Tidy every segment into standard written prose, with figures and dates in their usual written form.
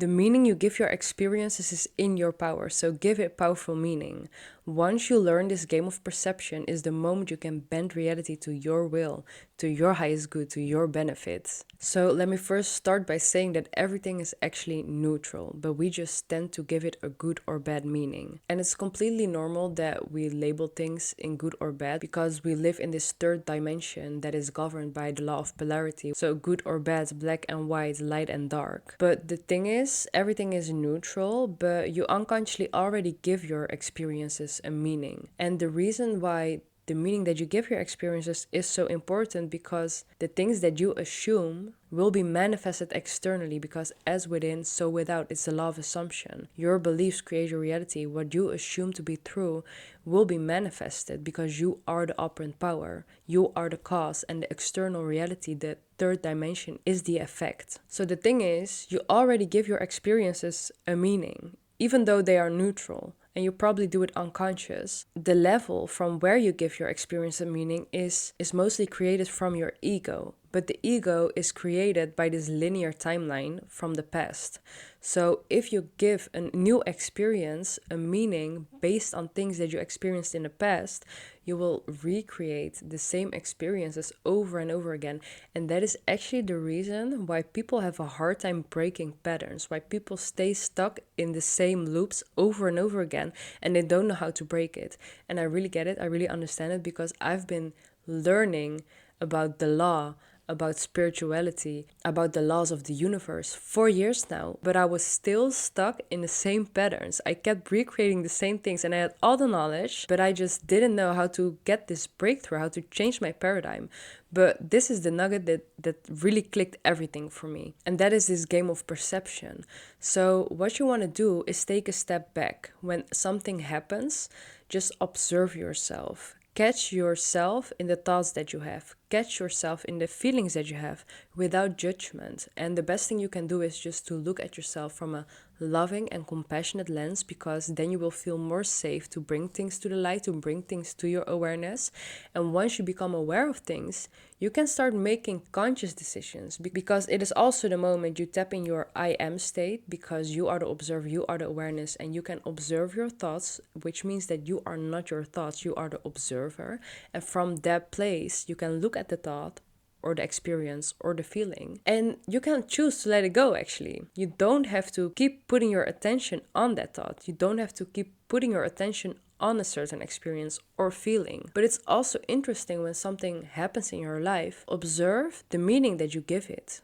The meaning you give your experiences is in your power, so give it powerful meaning. Once you learn this game of perception is the moment you can bend reality to your will, to your highest good, to your benefit. So let me first start by saying that everything is actually neutral, but we just tend to give it a good or bad meaning. And it's completely normal that we label things in good or bad because we live in this third dimension that is governed by the law of polarity. So good or bad, black and white, light and dark. But the thing is, everything is neutral, but you unconsciously already give your experiences a meaning. And the reason why the meaning that you give your experiences is so important because the things that you assume will be manifested externally, because as within, so without. It's the law of assumption. Your beliefs create your reality. What you assume to be true will be manifested because you are the operant power. You are the cause, and the external reality, the third dimension, is the effect. So the thing is, you already give your experiences a meaning, even though they are neutral. And you probably do it unconscious. The level from where you give your experience a meaning is mostly created from your ego. But the ego is created by this linear timeline from the past. So if you give a new experience a meaning based on things that you experienced in the past, you will recreate the same experiences over and over again. And that is actually the reason why people have a hard time breaking patterns, why people stay stuck in the same loops over and over again, and they don't know how to break it. And I really get it. I really understand it because I've been learning about the law, about spirituality, about the laws of the universe for years now, but I was still stuck in the same patterns. I kept recreating the same things and I had all the knowledge, but I just didn't know how to get this breakthrough, how to change my paradigm. But this is the nugget that really clicked everything for me. And that is this game of perception. So what you want to do is take a step back. When something happens, just observe yourself. Catch yourself in the thoughts that you have. Catch yourself in the feelings that you have without judgment. And the best thing you can do is just to look at yourself from a loving and compassionate lens, because then you will feel more safe to bring things to the light, to bring things to your awareness. And once you become aware of things, you can start making conscious decisions, because it is also the moment you tap in your I am state, because you are the observer, you are the awareness, and you can observe your thoughts, which means that you are not your thoughts, you are the observer. And from that place, you can look at the thought or the experience or the feeling, and you can choose to let it go. Actually, you don't have to keep putting your attention on that thought. You don't have to keep putting your attention on a certain experience or feeling. But it's also interesting when something happens in your life, observe the meaning that you give it.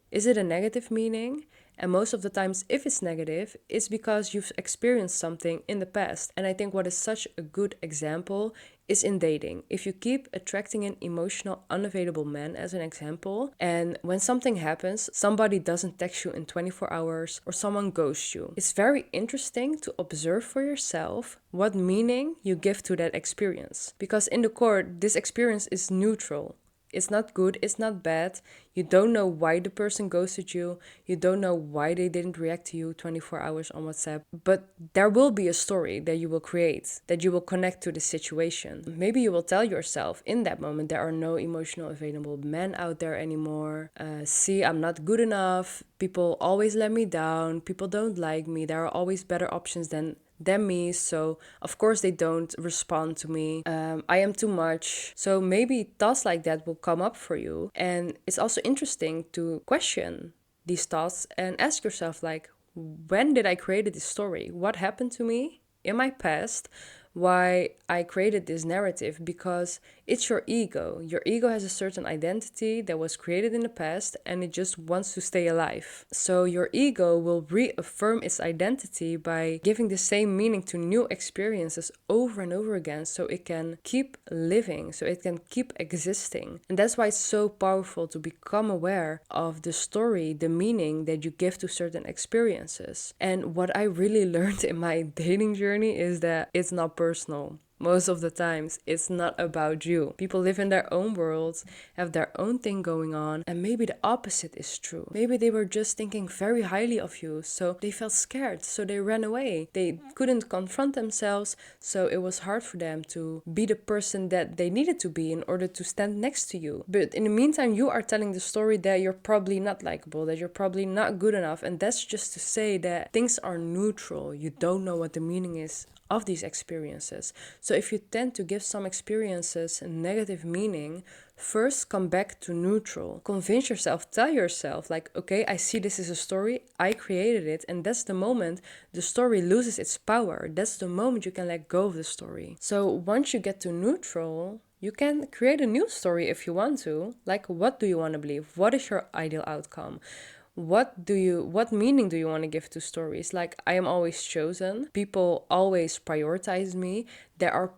Is it a negative meaning? And most of the times, if it's negative, it's because you've experienced something in the past. And I think what is such a good example is in dating. If you keep attracting an emotional, unavailable man, as an example, and when something happens, somebody doesn't text you in 24 hours or someone ghosts you, it's very interesting to observe for yourself what meaning you give to that experience. Because in the core, this experience is neutral. It's not good, it's not bad. You don't know why the person ghosted you. You don't know why they didn't react to you 24 hours on WhatsApp. But there will be a story that you will create, that you will connect to the situation. Maybe you will tell yourself in that moment, there are no emotional available men out there anymore. See, I'm not good enough. People always let me down. People don't like me. There are always better options than me, so of course they don't respond to me. I am too much. So maybe thoughts like that will come up for you, and it's also interesting to question these thoughts and ask yourself, like, when did I create this story? What happened to me in my past? Why I created this narrative? Because it's your ego. Your ego has a certain identity that was created in the past and it just wants to stay alive. So your ego will reaffirm its identity by giving the same meaning to new experiences over and over again, so it can keep living, so it can keep existing. And that's why it's so powerful to become aware of the story, the meaning that you give to certain experiences. And what I really learned in my dating journey is that it's not personal. most of the times it's not about you. People live in their own worlds, have their own thing going on, and maybe the opposite is true. Maybe they were just thinking very highly of you, so they felt scared, so they ran away. They couldn't confront themselves, so it was hard for them to be the person that they needed to be in order to stand next to you. But in the meantime, you are telling the story that you're probably not likable, that you're probably not good enough, and that's just to say that things are neutral. You don't know what the meaning is of these experiences. So if you tend to give some experiences a negative meaning, first come back to neutral. Convince yourself, tell yourself, like, okay, I see this is a story, I created it, and that's the moment the story loses its power. That's the moment you can let go of the story. So once you get to neutral, you can create a new story if you want to. Like, what do you want to believe? What is your ideal outcome? What meaning do you want to give to stories? Like, I am always chosen, people always prioritize me, there are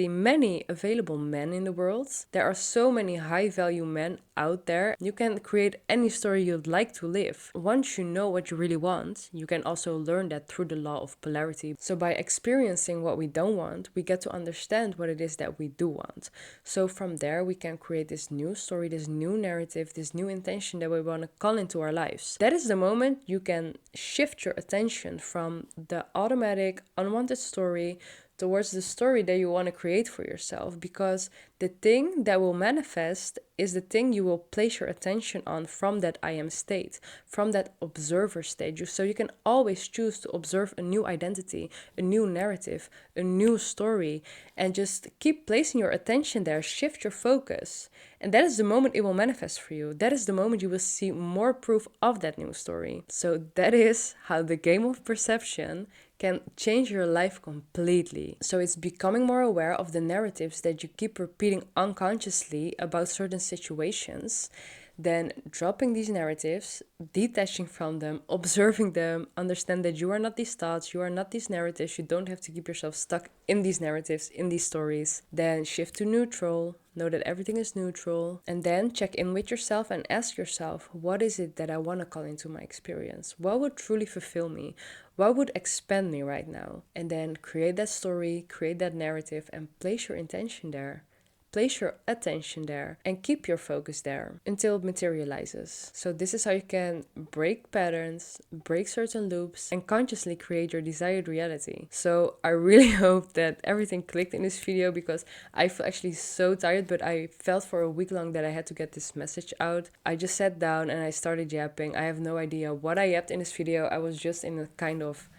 many available men in the world. There are so many high value men out there. You can create any story you'd like to live. Once you know what you really want, you can also learn that through the law of polarity. So by experiencing what we don't want, we get to understand what it is that we do want. So from there, we can create this new story, this new narrative, this new intention that we want to call into our lives. That is the moment you can shift your attention from the automatic, unwanted story towards the story that you want to create for yourself, because the thing that will manifest is the thing you will place your attention on from that I am state, from that observer state. So you can always choose to observe a new identity, a new narrative, a new story, and just keep placing your attention there, shift your focus. And that is the moment it will manifest for you. That is the moment you will see more proof of that new story. So that is how the game of perception can change your life completely. So it's becoming more aware of the narratives that you keep repeating unconsciously about certain situations, then dropping these narratives, detaching from them, observing them, understand that you are not these thoughts, you are not these narratives, you don't have to keep yourself stuck in these narratives, in these stories. Then shift to neutral, know that everything is neutral, and then check in with yourself and ask yourself, what is it that I want to call into my experience? What would truly fulfill me? What would expand me right now? And then create that story, create that narrative, and place your intention there. Place your attention there and keep your focus there until it materializes. So this is how you can break patterns, break certain loops, and consciously create your desired reality. So I really hope that everything clicked in this video, because I feel actually so tired, but I felt for a week long that I had to get this message out. I just sat down and I started yapping. I have no idea what I yapped in this video. I was just in a kind of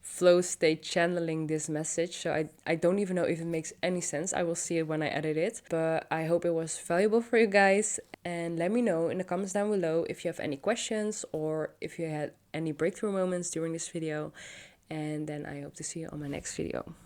flow state channeling this message, so I don't even know if it makes any sense. I will see it when I edit it, but I hope it was valuable for you guys, and let me know in the comments down below if you have any questions or if you had any breakthrough moments during this video, and then I hope to see you on my next video.